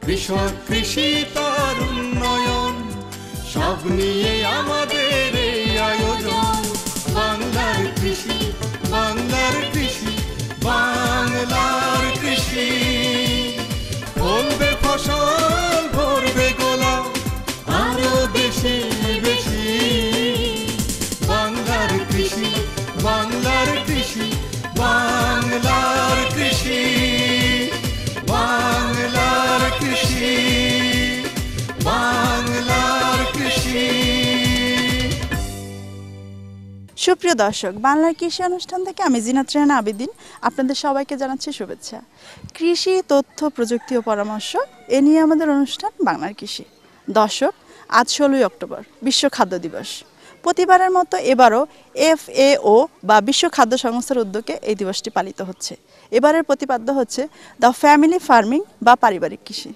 কৃষক কৃষি তার উন্নয়ন সব নিয়ে আমাদের এই আয়োজন বাংলার কৃষি বাংলার কৃষি বাংলার কৃষি ফলবে ফসল ভরবে গোলা আরো বেশি বেশি বাংলার কৃষি বাংলার কৃষি বাংলার কৃষি বাংলার কৃষি বাংলার কৃষি। সুপ্রিয় দর্শক, বাংলার কৃষি অনুষ্ঠান থেকে আমি জিনাত রেহানা আবেদিন আপনাদের সবাইকে জানাচ্ছি শুভেচ্ছা। কৃষি তথ্য প্রযুক্তি ও পরামর্শ এ নিয়ে আমাদের অনুষ্ঠান বাংলার কৃষি। দর্শক, আজ 16ই অক্টোবর বিশ্ব খাদ্য দিবস। প্রতিবারের মতো এবারও FAO বা বিশ্ব খাদ্য সংস্থার উদ্যোগে এই দিবসটি পালিত হচ্ছে। এবারের প্রতিপাদ্য হচ্ছে দ্য ফ্যামিলি ফার্মিং বা পারিবারিক কৃষি।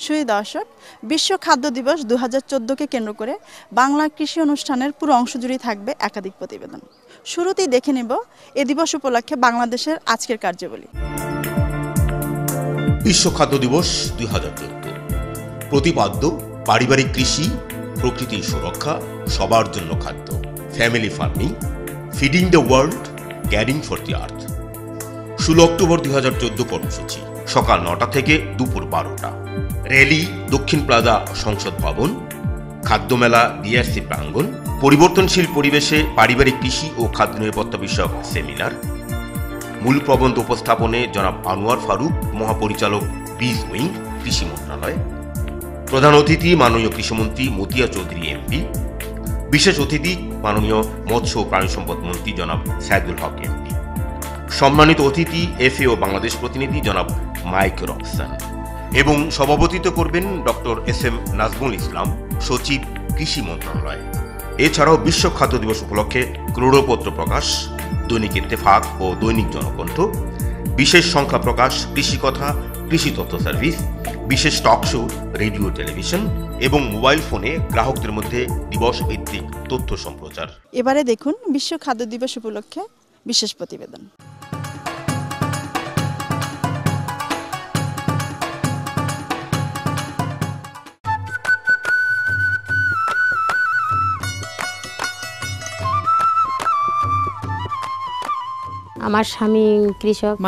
সুপ্রিয় দর্শক, বিশ্ব খাদ্য দিবস 2014কে কেন্দ্র করে বাংলা কৃষি অনুষ্ঠানের পুরো অংশ জুড়েই থাকবে একাধিক প্রতিবেদন। শুরুতেই দেখে নেব এ দিবস উপলক্ষে বাংলাদেশের আজকের কার্যাবলী। বিশ্ব খাদ্য দিবস 2014 প্রতিপাদ্য পারিবারিক কৃষি, প্রকৃতির সুরক্ষা, সবার জন্য খাদ্য, family farming, feeding the world, carrying for the earth. 16 October 2014 কর্মসূচি সকাল 9টা থেকে দুপুর 12টা। র্যালি দক্ষিণ প্লাজা সংসদ ভবন, খাদ্যমেলা DRC প্রাঙ্গণ, পরিবর্তনশীল পরিবেশে পারিবারিক কৃষি ও খাদ্য নিরাপত্তা বিষয়ক সেমিনার। মূল প্রবন্ধ উপস্থাপনে জনাব আনোয়ার ফারুক, মহাপরিচালক বীজ উইং, কৃষি মন্ত্রণালয়। প্রধান অতিথি মাননীয় কৃষিমন্ত্রী মতিয়া চৌধুরী MP। বিশেষ অতিথি মাননীয় মৎস্য ও প্রাণী সম্পদ মন্ত্রী জনাব সাইদুল হক MP। সম্মানিত অতিথি FAO বাংলাদেশ প্রতিনিধি জনাব মাইক রবসন এবং সভাপতিত্ব করবেন ডক্টর SM নাজমুল ইসলাম, সচিব, কৃষি মন্ত্রণালয়। এছাড়াও বিশ্ব খাদ্য দিবস উপলক্ষে ক্রোড়পত্র প্রকাশ, দৈনিক ইত্তেফাক ও দৈনিক জনকণ্ঠ, বিশেষ সংখ্যা প্রকাশ, কৃষি কথা, কৃষি তথ্য সার্ভিস, বিশেষ টক শো, রেডিও, টেলিভিশন এবং মোবাইল ফোনে গ্রাহকদের মধ্যে দিবস ভিত্তিক তথ্য সম্প্রচার। এবারে দেখুন বিশ্ব খাদ্য দিবস উপলক্ষে বিশেষ প্রতিবেদন।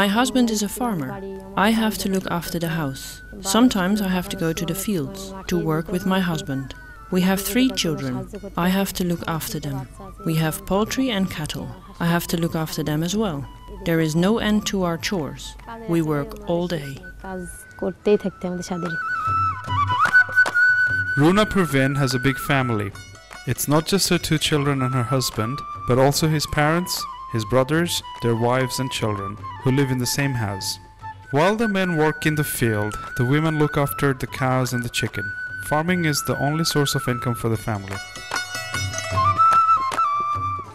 My husband is a farmer. I have to look after the house. Sometimes I have to go to the fields to work with my husband. We have 3 children. I have to look after them. We have poultry and cattle. I have to look after them as well. There is no end to our chores. We work all day. Runa Pervin has a big family. It's not just her 2 children and her husband, but also his parents, his brothers, their wives and children, who live in the same house. While the men work in the field, the women look after the cows and the chicken. Farming is the only source of income for the family.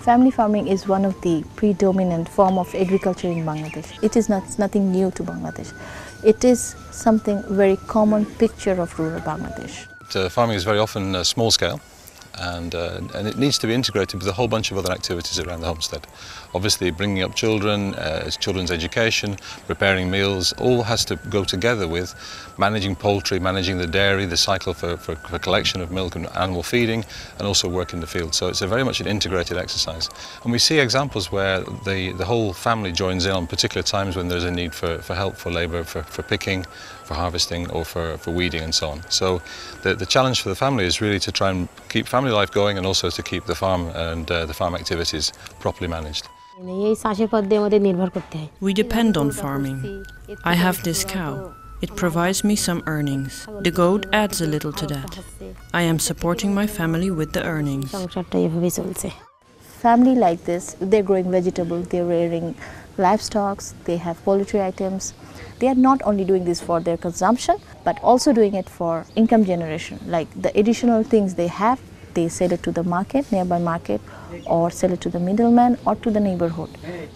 Family farming is one of the predominant form of agriculture in Bangladesh. It is nothing new to Bangladesh. It is something very common picture of rural Bangladesh. Farming is very often small scale. And it needs to be integrated with a whole bunch of other activities around the homestead. Obviously bringing up children, children's education, preparing meals, all has to go together with managing poultry, managing the dairy, the cycle for collection of milk and animal feeding, and also work in the field. So it's a very much an integrated exercise. And we see examples where the whole family joins in on particular times when there's a need for help, for labour, for picking, for harvesting or for weeding and so on. So the challenge for the family is really to try and keep family life going and also to keep the farm and the farm activities properly managed. We depend on farming. I have this cow. It provides me some earnings. The goat adds a little to that. I am supporting my family with the earnings. Family like this, they're growing vegetables, they're rearing livestock, they have poultry items. They are not only doing this for their consumption, but also doing it for income generation. Like the additional things they have, they sell it to the market, nearby market, or sell it to the middleman or to the neighborhood.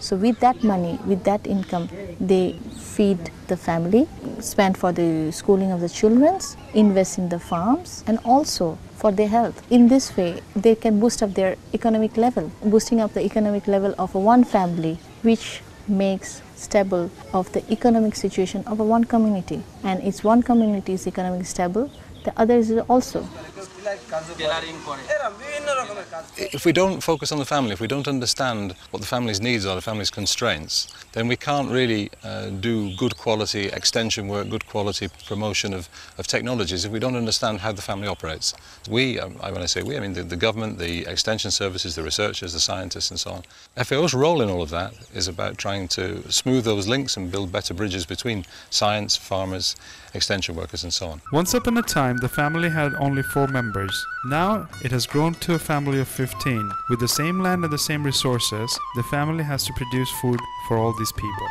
So with that money, with that income, they feed the family, spend for the schooling of the children, invest in the farms, and also for their health. In this way, they can boost up their economic level, boosting up the economic level of one family, which makes stable of the economic situation of a one community. And it's one community is economically stable, the other is also. If we don't focus on the family, if we don't understand what the family's needs are, the family's constraints, then we can't really do good quality extension work, good quality promotion of technologies if we don't understand how the family operates. We, when I say we, I mean the government, the extension services, the researchers, the scientists and so on. FAO's role in all of that is about trying to smooth those links and build better bridges between science, farmers, extension workers and so on. Once upon a time, the family had only 4 members. Now it has grown to a family of 15. With the same land and the same resources, the family has to produce food for all these people.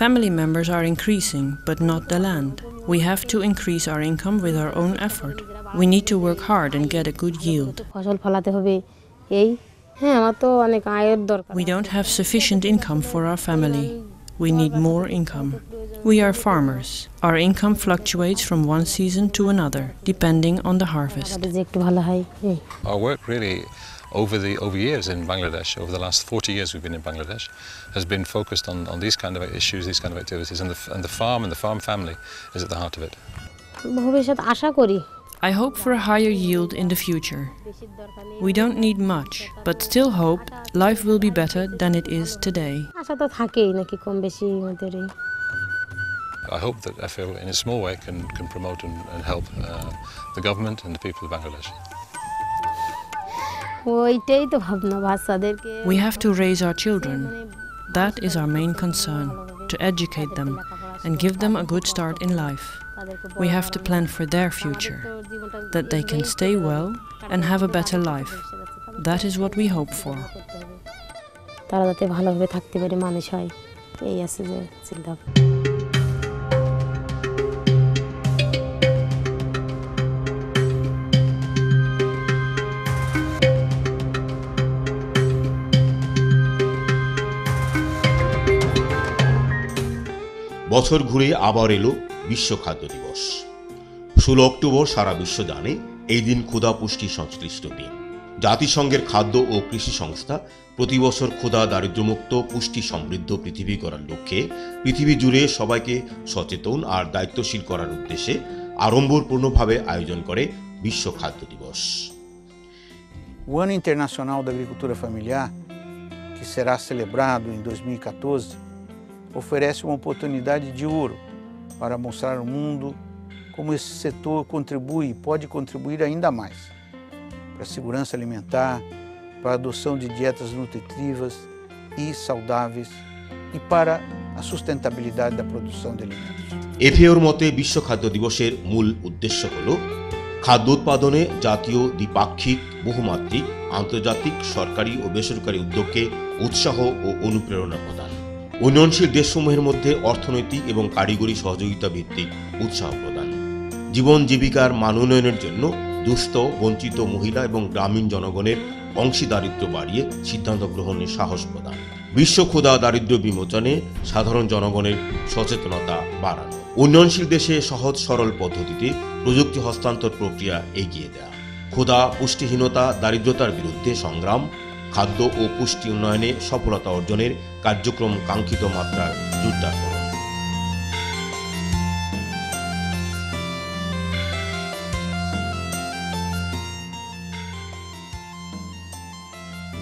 Family members are increasing, but not the land. We have to increase our income with our own effort. We need to work hard and get a good yield. We don't have sufficient income for our family. We need more income. We are farmers. Our income fluctuates from one season to another, depending on the harvest. Our work really over years in Bangladesh, over the last 40 years we've been in Bangladesh, has been focused on these kind of issues, these kind of activities, and the farm and the farm family is at the heart of it. I hope for a higher yield in the future. We don't need much, but still hope life will be better than it is today. I hope that FAO in a small way can promote and help the government and the people of Bangladesh. We have to raise our children. That is our main concern, to educate them and give them a good start in life. We have to plan for their future, that they can stay well and have a better life. That is what we hope for. বছর ঘুরে আবার এলো বিশ্ব খাদ্য দিবস। 16 October সারা বিশ্ব জানে এই দিন ক্ষুধা পুষ্টি সংশ্লিষ্ট দিন। জাতিসংঘের খাদ্য ও কৃষি সংস্থা প্রতি বছর ক্ষুধা দারিদ্র্যমুক্ত পুষ্টি সমৃদ্ধ পৃথিবী করার লক্ষ্যে পৃথিবী জুড়ে সবাইকে সচেতন আর দায়িত্বশীল করার উদ্দেশ্যে আড়ম্বরপূর্ণভাবে আয়োজন করে বিশ্ব খাদ্য দিবস। O Ano Internacional da Agricultura Familiar, que será celebrado em 2014, oferece uma oportunidade de ouro para mostrar ao mundo como esse setor contribui e pode contribuir ainda mais para a segurança alimentar, para a adoção de dietas nutritivas e saudáveis e para a sustentabilidade da produção de alimentos. FAOর মতে বিশ্ব খাদ্য দিবসের মূল উদ্দেশ্য হল খাদ্য উৎপাদনে জাতীয়, দ্বিপাক্ষিক, বহুমাত্রিক, আন্তর্জাতিক, সরকারি ও বেসরকারি উদ্যোগকে উৎসাহ ও অনুপ্রেরণা প্রদান। উন্নয়নশীল দেশসমূহের মধ্যে অর্থনৈতিক এবং কারিগরি সহযোগিতা ভিত্তিক উৎসাহ প্রদান। জীবন জীবিকার মান উন্নয়নের জন্য দুস্থ, বঞ্চিত মহিলা এবং গ্রামীণ জনগণের অংশীদারিত্ব বাড়িয়ে সিদ্ধান্ত গ্রহণের সাহস প্রদান। বিশ্ব ক্ষুধা দারিদ্র্য বিমোচনে সাধারণ জনগণের সচেতনতা বাড়ানো। উন্নয়নশীল দেশে সহজ সরল পদ্ধতিতে প্রযুক্তি হস্তান্তর প্রক্রিয়া এগিয়ে দেওয়া। ক্ষুধা, পুষ্টিহীনতা, দারিদ্রতার বিরুদ্ধে সংগ্রাম, খাদ্য ও পুষ্টি উন্নয়নে সফলতা অর্জনের কার্যক্রম কাঙ্ক্ষিত মাত্রার জোরদারকরণ।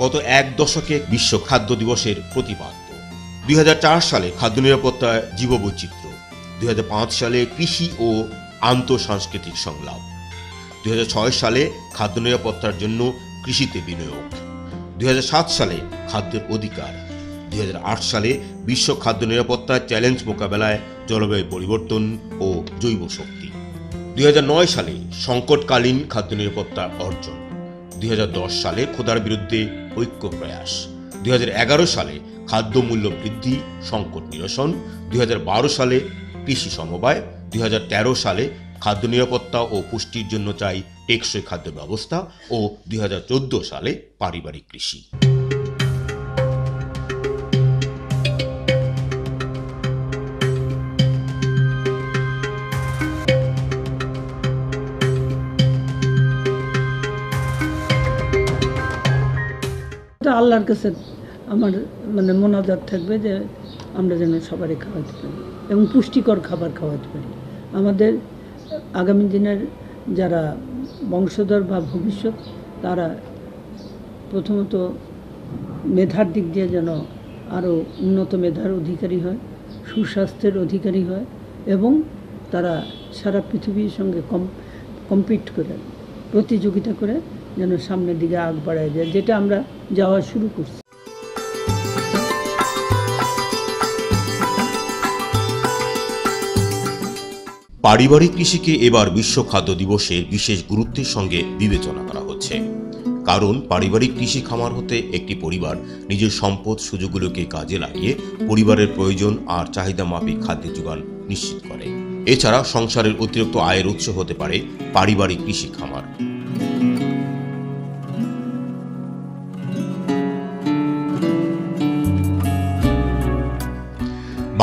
গত এক দশকে বিশ্ব খাদ্য দিবসের প্রতিপাদ্য। 2004 সালে খাদ্য নিরাপত্তায় জীববৈচিত্র্য, 2005 সালে কৃষি ও আন্তঃসাংস্কৃতিক সংলাপ, 2006 সালে খাদ্য নিরাপত্তার জন্য কৃষিতে বিনিয়োগ, 2007 সালে খাদ্যের অধিকার, 2008 সালে বিশ্ব খাদ্য নিরাপত্তার চ্যালেঞ্জ মোকাবেলায় জলবায়ু পরিবর্তন ও জৈব শক্তি, 2009 সালে সংকটকালীন খাদ্য নিরাপত্তা অর্জন, 2010 সালে ক্ষুধার বিরুদ্ধে ঐক্য প্রয়াস, 2011 সালে খাদ্য মূল্য বৃদ্ধি সংকট নিরসন, 2012 সালে কৃষি সমবায়, 2013 সালে খাদ্য নিরাপত্তা ও পুষ্টির জন্য চাই টেকসই খাদ্য ব্যবস্থা ও 2014 সালে পারিবারিক কৃষি। আল্লাহর কাছে আমার মোনাজাত থাকবে যে আমরা যেন সবারই খাওয়াতে পারি এবং পুষ্টিকর খাবার খাওয়াতে পারি। আমাদের আগামী দিনের যারা বংশধর বা ভবিষ্যৎ তারা প্রথমত মেধার দিক দিয়ে যেন আরও উন্নত মেধার অধিকারী হয়, সুস্বাস্থ্যের অধিকারী হয় এবং তারা সারা পৃথিবীর সঙ্গে কম্পিট করে প্রতিযোগিতা করে যেন সামনের দিকে আগ বাড়ায় যায়, যেটা আমরা যাওয়া শুরু করছি। পারিবারিক কৃষিকে এবার বিশ্ব খাদ্য দিবসের বিশেষ গুরুত্বের সঙ্গে বিবেচনা করা হচ্ছে, কারণ পারিবারিক কৃষি খামার হতে একটি পরিবার নিজের সম্পদ সুযোগগুলোকে কাজে লাগিয়ে পরিবারের প্রয়োজন আর চাহিদা মাফিক খাদ্যের যোগান নিশ্চিত করে। এছাড়া সংসারের অতিরিক্ত আয়ের উৎস হতে পারে পারিবারিক কৃষি খামার।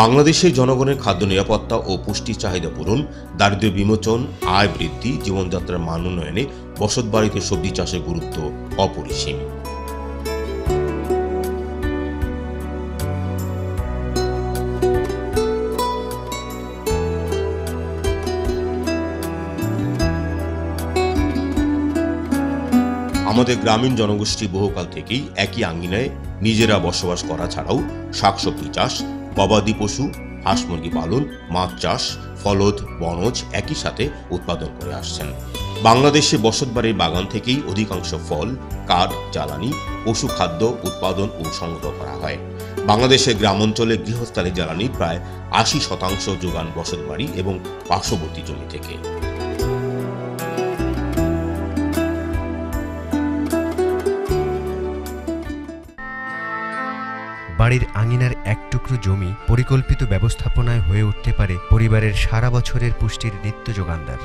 বাংলাদেশের জনগণের খাদ্য নিরাপত্তা ও পুষ্টির চাহিদা পূরণ, দারিদ্র্য বিমোচন, আয় বৃদ্ধি, জীবনযাত্রার মান উন্নয়নে বসতবাড়িতে সবজি চাষের গুরুত্ব অপরিসীম। আমাদের গ্রামীণ জনগোষ্ঠী বহুকাল থেকেই একই আঙ্গিনায় নিজেরা বসবাস করা ছাড়াও শাকসবজি চাষ, গবাদি পশু, হাঁস মুরগি পালন, মাছ চাষ, ফলদ, বনজ একই সাথে উৎপাদন করে আসছেন। বাংলাদেশে বসতবাড়ির বাগান থেকেই অধিকাংশ ফল, কাঠ, জ্বালানি, পশু খাদ্য উৎপাদন ও সংগ্রহ করা হয়। বাংলাদেশের গ্রামাঞ্চলে গৃহস্থালী জ্বালানি প্রায় 80% যোগান বসতবাড়ি এবং পার্শ্ববর্তী জমি থেকে। বাড়ির আঙিনার এক টুকরো জমি পরিকল্পিত ব্যবস্থাপনায় হয়ে উঠতে পারে পরিবারের সারা বছরের পুষ্টির নিত্য যোগানদার।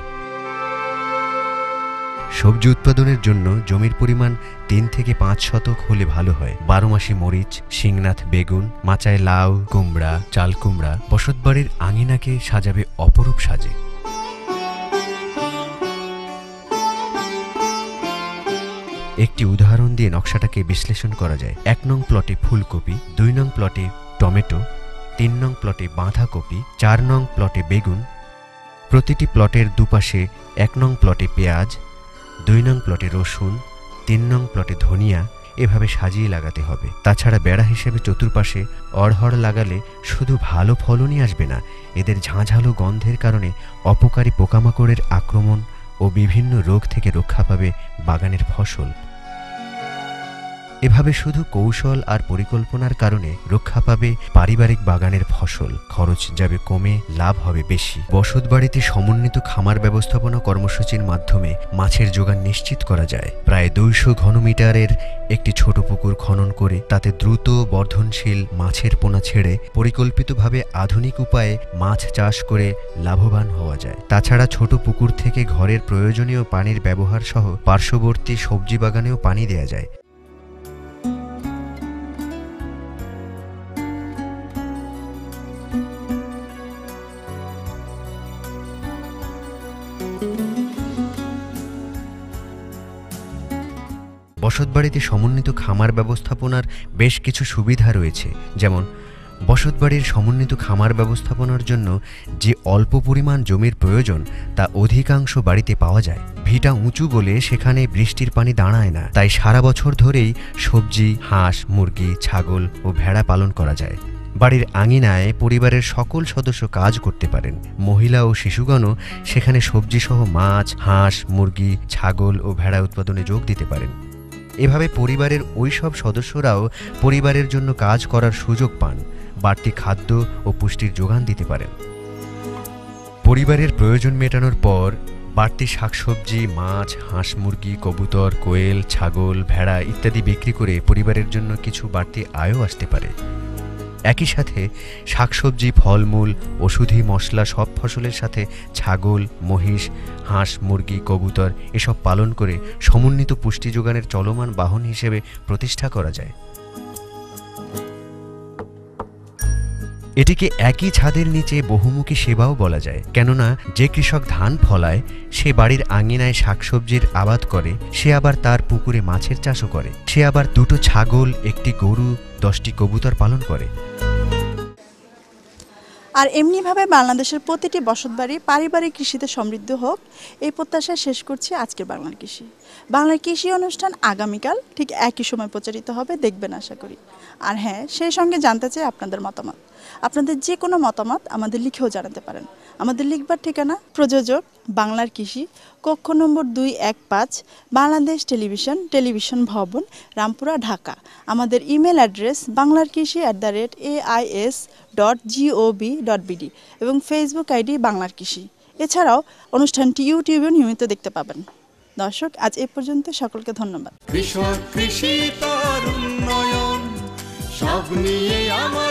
সবজি উৎপাদনের জন্য জমির পরিমাণ 3 থেকে 5 শতক হলে ভালো হয়। 12 মাসি মরিচ, শিংনাথ বেগুন, মাচায় লাউ, কুমড়া, চাল কুমড়া বসতবাড়ির আঙিনাকে সাজাবে অপরূপ সাজে। একটি উদাহরণ দিয়ে নকশাটাকে বিশ্লেষণ করা যায়। 1 নং প্লটে ফুলকপি, 2 নং প্লটে টমেটো, 3 নং প্লটে বাঁধাকপি, 4 নং প্লটে বেগুন। প্রতিটি প্লটের দুপাশে 1 নং প্লটে পেঁয়াজ, 2 নং প্লটে রসুন, 3 নং প্লটে ধনিয়া, এভাবে সাজিয়ে লাগাতে হবে। তাছাড়া বেড়া হিসেবে চতুর্পাশে অড়হড় লাগালে শুধু ভালো ফলনই আসবে না, এদের ঝাঁঝালো গন্ধের কারণে অপকারী পোকামাকড়ের আক্রমণ ও বিভিন্ন রোগ থেকে রক্ষা পাবে বাগানের ফসল। এভাবে শুধু কৌশল আর পরিকল্পনার কারণে রক্ষা পাবে পারিবারিক বাগানের ফসল, খরচ যাবে কমে, লাভ হবে বেশি। বসতবাড়িতে সমন্বিত খামার ব্যবস্থাপনা কর্মসূচির মাধ্যমে মাছের যোগান নিশ্চিত করা যায়। প্রায় 200 ঘনমিটারের একটি ছোট পুকুর খনন করে তাতে দ্রুত বর্ধনশীল মাছের পোনা ছেড়ে পরিকল্পিতভাবে আধুনিক উপায়ে মাছ চাষ করে লাভবান হওয়া যায়। তাছাড়া ছোট পুকুর থেকে ঘরের প্রয়োজনীয় পানির ব্যবহার সহ পার্শ্ববর্তী সবজি বাগানেও পানি দেয়া যায়। বসতবাড়িতে সমন্বিত খামার ব্যবস্থাপনার বেশ কিছু সুবিধা রয়েছে, যেমন বসতবাড়ির সমন্বিত খামার ব্যবস্থাপনার জন্য যে অল্প পরিমাণ জমির প্রয়োজন তা অধিকাংশ বাড়িতে পাওয়া যায়। ভিটা উঁচু বলে সেখানে বৃষ্টির পানি দাঁড়ায় না, তাই সারা বছর ধরেই সবজি, হাঁস, মুরগি, ছাগল ও ভেড়া পালন করা যায়। বাড়ির আঙিনায় পরিবারের সকল সদস্য কাজ করতে পারেন। মহিলা ও শিশুগণও সেখানে সবজিসহ মাছ, হাঁস, মুরগি, ছাগল ও ভেড়া উৎপাদনে যোগ দিতে পারেন। এভাবে পরিবারের ওই সব সদস্যরাও পরিবারের জন্য কাজ করার সুযোগ পান, বাড়তি খাদ্য ও পুষ্টির যোগান দিতে পারেন। পরিবারের প্রয়োজন মেটানোর পর বাড়তি শাকসবজি, মাছ, হাঁস, মুরগি, কবুতর, কোয়েল, ছাগল, ভেড়া ইত্যাদি বিক্রি করে পরিবারের জন্য কিছু বাড়তি আয়ও আসতে পারে। একই সাথে শাকসবজি, ফলমূল, ওষুধি, মশলা সব ফসলের সাথে ছাগল, মহিষ, হাঁস, মুরগি, কবুতর এসব পালন করে সমন্বিত পুষ্টি যোগানের চলমান বাহন হিসেবে প্রতিষ্ঠা করা যায়। এটিকে একই ছাদের নিচে বহুমুখী সেবাও বলা যায়, কেননা যে কৃষক ধান ফলায় সে বাড়ির আঙিনায় শাকসবজির আবাদ করে, সে আবার তার পুকুরে মাছের চাষও করে, সে আবার 2টো ছাগল, 1টি গরু, 10টি কবুতর পালন করে। আর এমনিভাবে বাংলাদেশের প্রতিটি বসতবাড়ি পারিবারিক কৃষিতে সমৃদ্ধ হোক, এই প্রত্যাশা শেষ করছি আজকের বাংলার কৃষি। বাংলার কৃষি অনুষ্ঠান আগামীকাল ঠিক একই সময় প্রচারিত হবে, দেখবেন আশা করি। আর হ্যাঁ, সেই সঙ্গে জানতে চাই আপনাদের মতামত। আপনাদের যে কোনো মতামত আমাদের লিখেও জানাতে পারেন। আমাদের লিখবার ঠিকানা প্রযোজক বাংলার কৃষি, কক্ষ নম্বর 215, বাংলাদেশ টেলিভিশন ভবন, রামপুরা, ঢাকা। আমাদের ইমেল অ্যাড্রেস banglarkrishi@ais.gov.bd এবং ফেসবুক আইডি বাংলার কৃষি। এছাড়াও অনুষ্ঠানটি ইউটিউবে নিয়মিত দেখতে পাবেন। দর্শক, আজ এ পর্যন্ত, সকলকে ধন্যবাদ। কৃষক, কৃষি তার উন্নয়ন, সব নিয়ে আমার